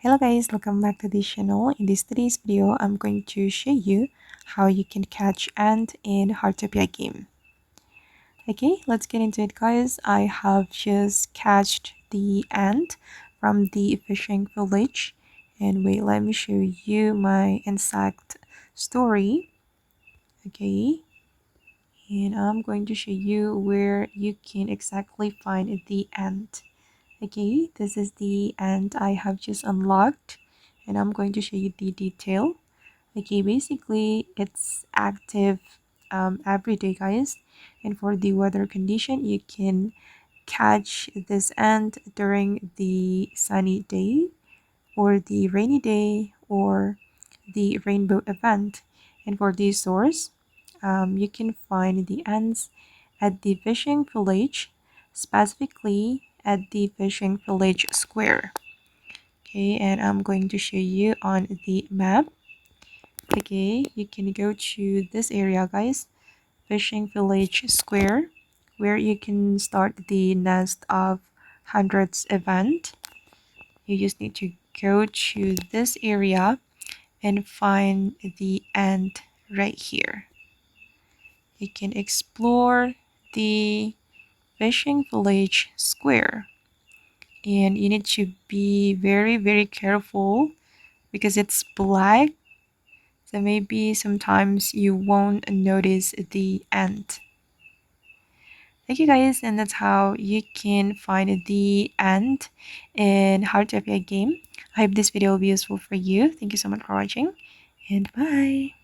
Hello guys, welcome back to this channel. In today's video, I'm going to show you how you can catch ant in Heartopia game. Okay, let's get into it guys. I have just catched the ant from the fishing village. And wait, let me show you my insect story. Okay, and I'm going to show you where you can exactly find the ant. Okay, this is the ant I have just unlocked, and I'm going to show you the detail. Okay, basically it's active every day guys, and for the weather condition you can catch this ant during the sunny day or the rainy day or the rainbow event. And for the source, you can find the ants at the fishing village, specifically at the fishing village square. Okay, and I'm going to show you on the map. Okay, you can go to this area guys, fishing village square, where you can start the nest of hundreds event. You just need to go to this area and find the ant right here. You can explore the fishing village square, and you need to be very careful because it's black, so maybe sometimes you won't notice the ant. Thank you guys, and that's how you can find the ant in Heartopia game. I hope this video will be useful for you. Thank you so much for watching, and bye.